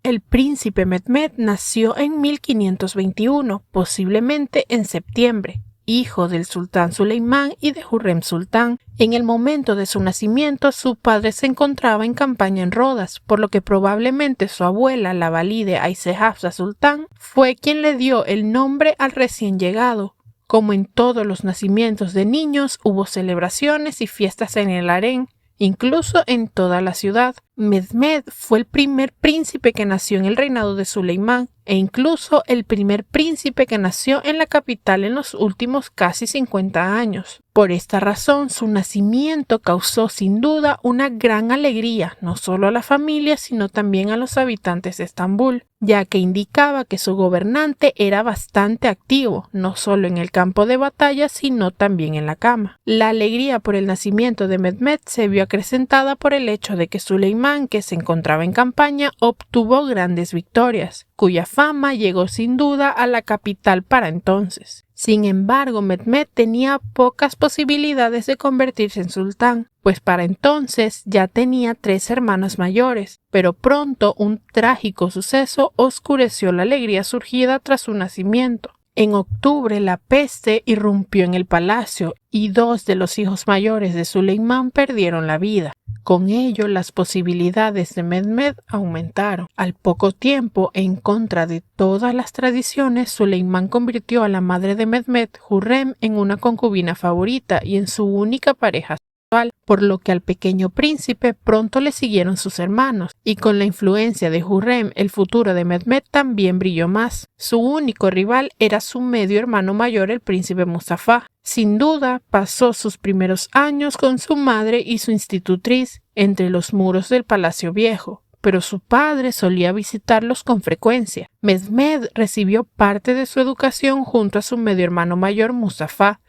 El príncipe Mehmed nació en 1521, posiblemente en septiembre, hijo del sultán Suleimán y de Hürrem Sultán. En el momento de su nacimiento, su padre se encontraba en campaña en Rodas, por lo que probablemente su abuela, la valide Ayseh Hafsa Sultán, fue quien le dio el nombre al recién llegado. Como en todos los nacimientos de niños, hubo celebraciones y fiestas en el harén, incluso en toda la ciudad. Mehmed fue el primer príncipe que nació en el reinado de Suleimán e incluso el primer príncipe que nació en la capital en los últimos casi 50 años. Por esta razón, su nacimiento causó sin duda una gran alegría, no solo a la familia, sino también a los habitantes de Estambul, ya que indicaba que su gobernante era bastante activo, no solo en el campo de batalla, sino también en la cama. La alegría por el nacimiento de Mehmed se vio acrecentada por el hecho de que Suleimán, que se encontraba en campaña, obtuvo grandes victorias, cuya fama llegó sin duda a la capital para entonces. Sin embargo, Mehmed tenía pocas posibilidades de convertirse en sultán, pues para entonces ya tenía 3 hermanas mayores, pero pronto un trágico suceso oscureció la alegría surgida tras su nacimiento. En octubre, la peste irrumpió en el palacio y 2 de los hijos mayores de Suleimán perdieron la vida. Con ello, las posibilidades de Mehmed aumentaron. Al poco tiempo, en contra de todas las tradiciones, Suleimán convirtió a la madre de Mehmed, Hürrem, en una concubina favorita y en su única pareja sexual, por lo que al pequeño príncipe pronto le siguieron sus hermanos, y con la influencia de Hürrem, el futuro de Mehmed también brilló más. Su único rival era su medio hermano mayor, el príncipe Mustafa. Sin duda, pasó sus primeros años con su madre y su institutriz entre los muros del Palacio Viejo, pero su padre solía visitarlos con frecuencia. Mehmed recibió parte de su educación junto a su medio hermano mayor Mustafa.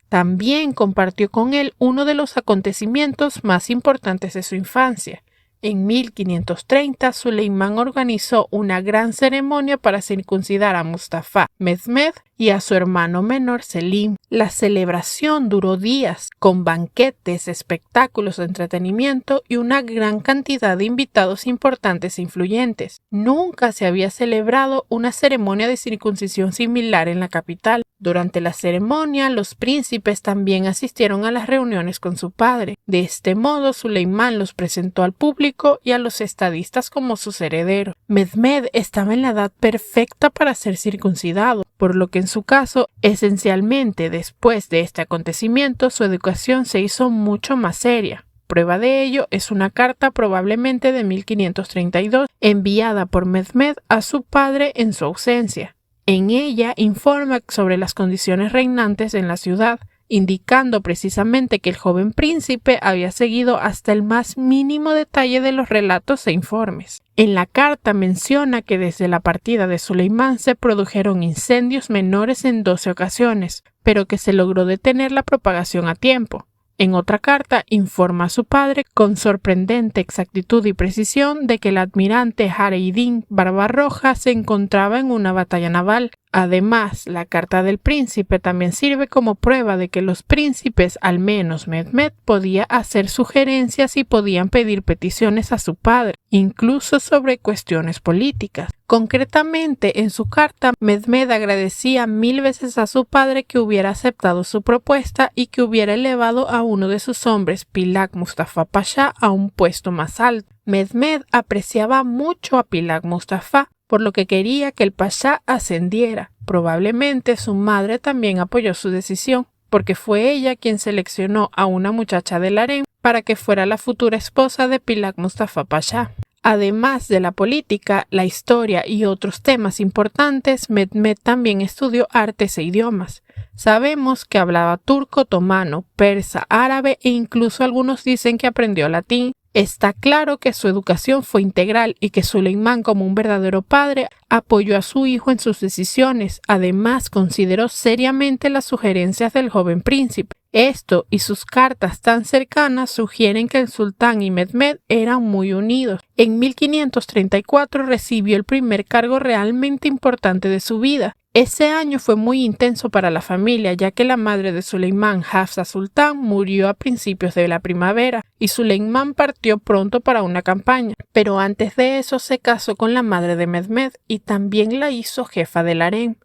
También compartió con él uno de los acontecimientos más importantes de su infancia. En 1530, Suleimán organizó una gran ceremonia para circuncidar a Mustafa, Mehmed y a su hermano menor Selim. La celebración duró días, con banquetes, espectáculos de entretenimiento y una gran cantidad de invitados importantes e influyentes. Nunca se había celebrado una ceremonia de circuncisión similar en la capital. Durante la ceremonia, los príncipes también asistieron a las reuniones con su padre. De este modo, Suleimán los presentó al público y a los estadistas como sus herederos. Mehmed estaba en la edad perfecta para ser circuncidado, por lo que en su caso, esencialmente después de este acontecimiento, su educación se hizo mucho más seria. Prueba de ello es una carta probablemente de 1532 enviada por Mehmed a su padre en su ausencia. En ella informa sobre las condiciones reinantes en la ciudad, indicando precisamente que el joven príncipe había seguido hasta el más mínimo detalle de los relatos e informes. En la carta menciona que desde la partida de Suleimán se produjeron incendios menores en 12 ocasiones, pero que se logró detener la propagación a tiempo. En otra carta informa a su padre con sorprendente exactitud y precisión de que el almirante Jareddin Barbarroja se encontraba en una batalla naval. Además, la carta del príncipe también sirve como prueba de que los príncipes, al menos Mehmed, podía hacer sugerencias y podían pedir peticiones a su padre, incluso sobre cuestiones políticas. Concretamente, en su carta, Mehmed agradecía 1000 veces a su padre que hubiera aceptado su propuesta y que hubiera elevado a uno de sus hombres, Pilak Mustafa Pasha, a un puesto más alto. Mehmed apreciaba mucho a Pilak Mustafa, por lo que quería que el pasha ascendiera. Probablemente su madre también apoyó su decisión, porque fue ella quien seleccionó a una muchacha del harén para que fuera la futura esposa de Pilak Mustafa Pasha. Además de la política, la historia y otros temas importantes, Mehmed también estudió artes e idiomas. Sabemos que hablaba turco, otomano, persa, árabe e incluso algunos dicen que aprendió latín. Está claro que su educación fue integral y que Suleimán, como un verdadero padre, apoyó a su hijo en sus decisiones. Además, consideró seriamente las sugerencias del joven príncipe. Esto y sus cartas tan cercanas sugieren que el sultán y Mehmed eran muy unidos. En 1534 recibió el primer cargo realmente importante de su vida, Ese año fue muy intenso para la familia, ya que la madre de Suleimán, Hafsa Sultán, murió a principios de la primavera y Suleimán partió pronto para una campaña. Pero antes de eso se casó con la madre de Mehmed y también la hizo jefa del harén.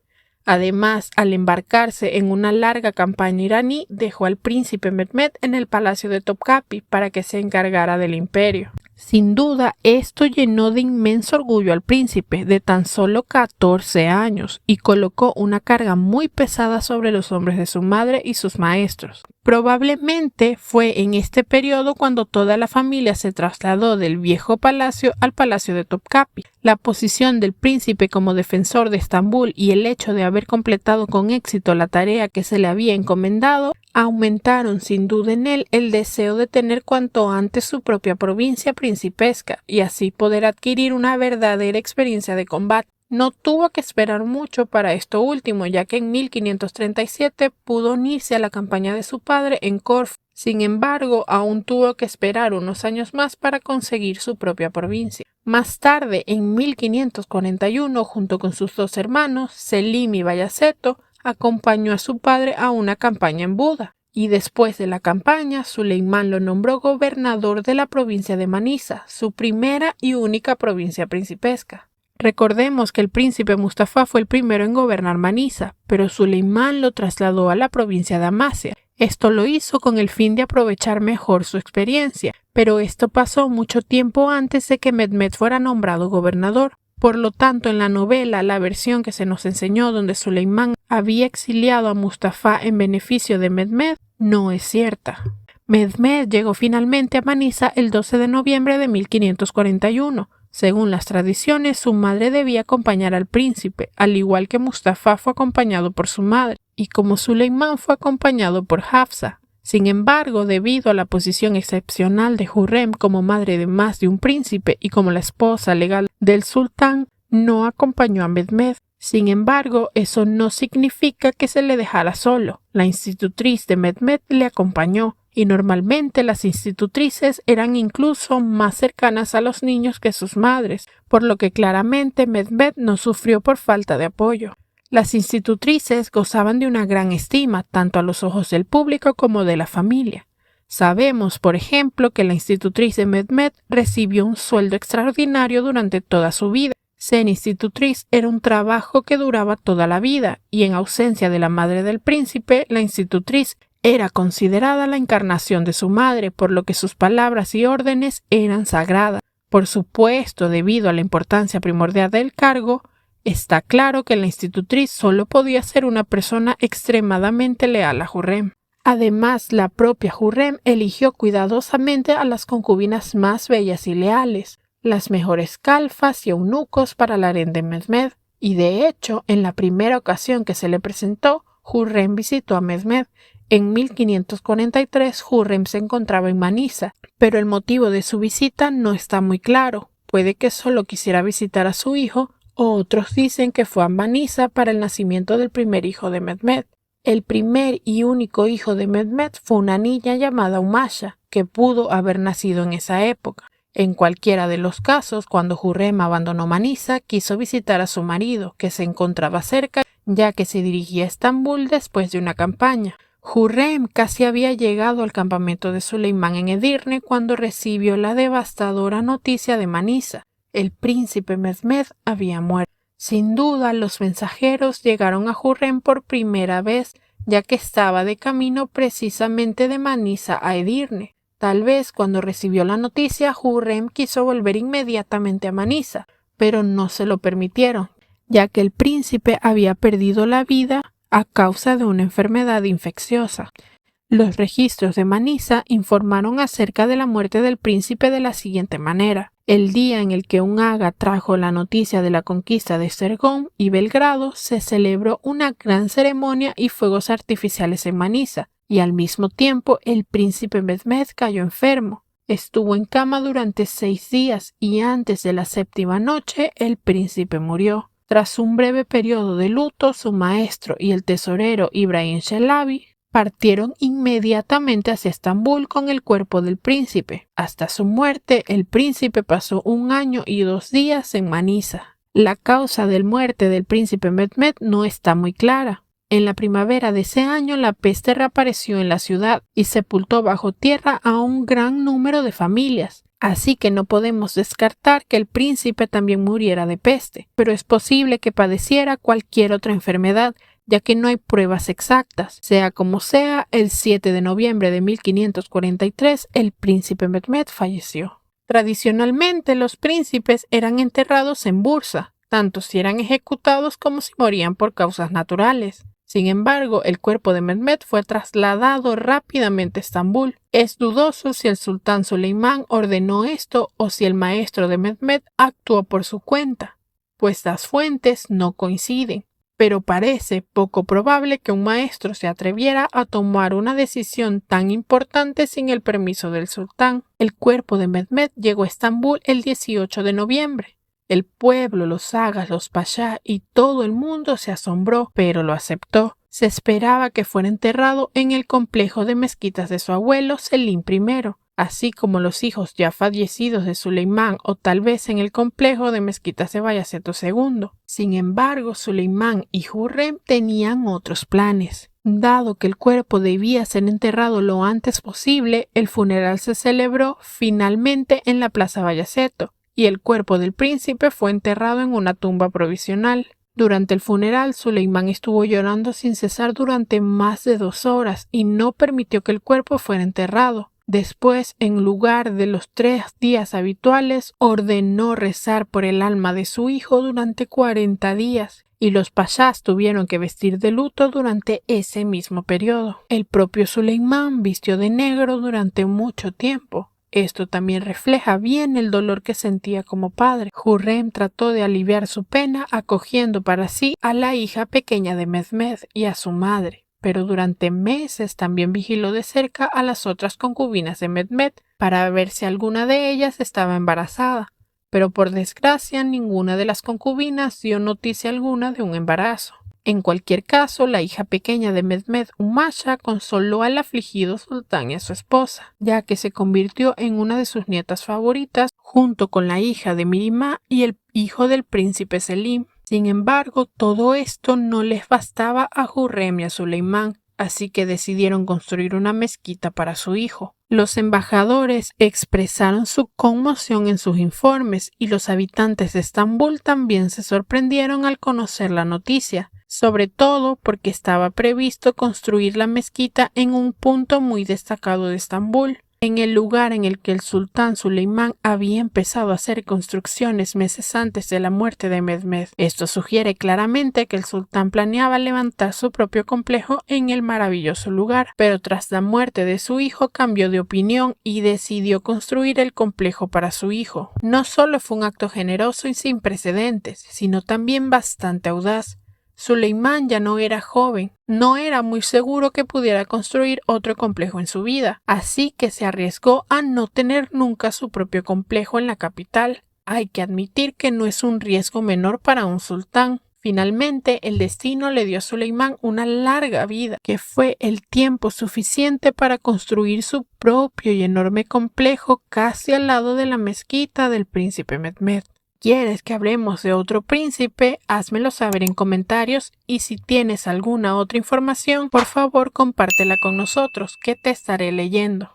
Además, al embarcarse en una larga campaña iraní, dejó al príncipe Mehmed en el palacio de Topkapi para que se encargara del imperio. Sin duda, esto llenó de inmenso orgullo al príncipe de tan solo 14 años y colocó una carga muy pesada sobre los hombros de su madre y sus maestros. Probablemente fue en este periodo cuando toda la familia se trasladó del viejo palacio al palacio de Topkapi. La posición del príncipe como defensor de Estambul y el hecho de haber completado con éxito la tarea que se le había encomendado aumentaron sin duda en él el deseo de tener cuanto antes su propia provincia principesca y así poder adquirir una verdadera experiencia de combate. No tuvo que esperar mucho para esto último, ya que en 1537 pudo unirse a la campaña de su padre en Corfú. Sin embargo, aún tuvo que esperar unos años más para conseguir su propia provincia. Más tarde, en 1541, junto con sus dos hermanos, Selim y Bayaceto, acompañó a su padre a una campaña en Buda. Y después de la campaña, Suleimán lo nombró gobernador de la provincia de Manisa, su primera y única provincia principesca. Recordemos que el príncipe Mustafa fue el primero en gobernar Manisa, pero Suleimán lo trasladó a la provincia de Amasya. Esto lo hizo con el fin de aprovechar mejor su experiencia, pero esto pasó mucho tiempo antes de que Mehmed fuera nombrado gobernador. Por lo tanto, en la novela, la versión que se nos enseñó donde Suleimán había exiliado a Mustafa en beneficio de Mehmed no es cierta. Mehmed llegó finalmente a Manisa el 12 de noviembre de 1541. Según las tradiciones, su madre debía acompañar al príncipe, al igual que Mustafa fue acompañado por su madre, y como Suleimán fue acompañado por Hafsa. Sin embargo, debido a la posición excepcional de Hurrem como madre de más de un príncipe y como la esposa legal del sultán, no acompañó a Mehmed. Sin embargo, eso no significa que se le dejara solo. La institutriz de Mehmed le acompañó, y normalmente las institutrices eran incluso más cercanas a los niños que sus madres, por lo que claramente Mehmed no sufrió por falta de apoyo. Las institutrices gozaban de una gran estima, tanto a los ojos del público como de la familia. Sabemos, por ejemplo, que la institutriz de Mehmed recibió un sueldo extraordinario durante toda su vida. Ser institutriz era un trabajo que duraba toda la vida, y en ausencia de la madre del príncipe, la institutriz era considerada la encarnación de su madre, por lo que sus palabras y órdenes eran sagradas. Por supuesto, debido a la importancia primordial del cargo, está claro que la institutriz solo podía ser una persona extremadamente leal a Hurrem. Además, la propia Hurrem eligió cuidadosamente a las concubinas más bellas y leales, las mejores calfas y eunucos para el harén de Mehmed, y de hecho, en la primera ocasión que se le presentó, Hurrem visitó a Mehmed. En 1543, Hurrem se encontraba en Manisa, pero el motivo de su visita no está muy claro. Puede que solo quisiera visitar a su hijo, o otros dicen que fue a Manisa para el nacimiento del primer hijo de Mehmed. El primer y único hijo de Mehmed fue una niña llamada Umasha, que pudo haber nacido en esa época. En cualquiera de los casos, cuando Hurrem abandonó Manisa, quiso visitar a su marido, que se encontraba cerca, ya que se dirigía a Estambul después de una campaña. Hurrem casi había llegado al campamento de Suleimán en Edirne cuando recibió la devastadora noticia de Manisa. El príncipe Mehmed había muerto. Sin duda, los mensajeros llegaron a Hurrem por primera vez, ya que estaba de camino precisamente de Manisa a Edirne. Tal vez cuando recibió la noticia, Hurrem quiso volver inmediatamente a Manisa, pero no se lo permitieron, ya que el príncipe había perdido la vida a causa de una enfermedad infecciosa. Los registros de Manisa informaron acerca de la muerte del príncipe de la siguiente manera. El día en el que un aga trajo la noticia de la conquista de Sergón y Belgrado, se celebró una gran ceremonia y fuegos artificiales en Manisa, y al mismo tiempo el príncipe Mehmed cayó enfermo. Estuvo en cama durante 6 días y antes de la 7ª noche el príncipe murió. Tras un breve periodo de luto, su maestro y el tesorero Ibrahim Chalabi partieron inmediatamente hacia Estambul con el cuerpo del príncipe. Hasta su muerte, el príncipe pasó 1 año y 2 días en Manisa. La causa de muerte del príncipe Mehmed no está muy clara. En la primavera de ese año la peste reapareció en la ciudad y sepultó bajo tierra a un gran número de familias. Así que no podemos descartar que el príncipe también muriera de peste, pero es posible que padeciera cualquier otra enfermedad, ya que no hay pruebas exactas. Sea como sea, el 7 de noviembre de 1543 el príncipe Mehmed falleció. Tradicionalmente los príncipes eran enterrados en Bursa, tanto si eran ejecutados como si morían por causas naturales. Sin embargo, el cuerpo de Mehmed fue trasladado rápidamente a Estambul. Es dudoso si el sultán Suleimán ordenó esto o si el maestro de Mehmed actuó por su cuenta, pues las fuentes no coinciden. Pero parece poco probable que un maestro se atreviera a tomar una decisión tan importante sin el permiso del sultán. El cuerpo de Mehmed llegó a Estambul el 18 de noviembre. El pueblo, los agas, los pashá y todo el mundo se asombró, pero lo aceptó. Se esperaba que fuera enterrado en el complejo de mezquitas de su abuelo Selim I, así como los hijos ya fallecidos de Suleimán o tal vez en el complejo de mezquitas de Bayaceto II. Sin embargo, Suleimán y Hurrem tenían otros planes. Dado que el cuerpo debía ser enterrado lo antes posible, el funeral se celebró finalmente en la Plaza Bayaceto y el cuerpo del príncipe fue enterrado en una tumba provisional. Durante el funeral, Suleimán estuvo llorando sin cesar durante más de 2 horas y no permitió que el cuerpo fuera enterrado. Después, en lugar de los 3 días habituales, ordenó rezar por el alma de su hijo durante 40 días, y los pashás tuvieron que vestir de luto durante ese mismo periodo. El propio Suleimán vistió de negro durante mucho tiempo. Esto también refleja bien el dolor que sentía como padre. Hurrem trató de aliviar su pena acogiendo para sí a la hija pequeña de Mehmed y a su madre, pero durante meses también vigiló de cerca a las otras concubinas de Mehmed para ver si alguna de ellas estaba embarazada, pero por desgracia ninguna de las concubinas dio noticia alguna de un embarazo. En cualquier caso, la hija pequeña de Mehmed, Umasha, consoló al afligido sultán y a su esposa, ya que se convirtió en una de sus nietas favoritas, junto con la hija de Mirimá y el hijo del príncipe Selim. Sin embargo, todo esto no les bastaba a Hurrem y a Suleimán, así que decidieron construir una mezquita para su hijo. Los embajadores expresaron su conmoción en sus informes y los habitantes de Estambul también se sorprendieron al conocer la noticia, sobre todo porque estaba previsto construir la mezquita en un punto muy destacado de Estambul, en el lugar en el que el sultán Suleimán había empezado a hacer construcciones meses antes de la muerte de Mehmed. Esto sugiere claramente que el sultán planeaba levantar su propio complejo en el maravilloso lugar, pero tras la muerte de su hijo cambió de opinión y decidió construir el complejo para su hijo. No solo fue un acto generoso y sin precedentes, sino también bastante audaz. Suleimán ya no era joven, no era muy seguro que pudiera construir otro complejo en su vida, así que se arriesgó a no tener nunca su propio complejo en la capital. Hay que admitir que no es un riesgo menor para un sultán. Finalmente, el destino le dio a Suleimán una larga vida, que fue el tiempo suficiente para construir su propio y enorme complejo casi al lado de la mezquita del príncipe Mehmed. ¿Quieres que hablemos de otro príncipe? Házmelo saber en comentarios y si tienes alguna otra información, por favor compártela con nosotros, que te estaré leyendo.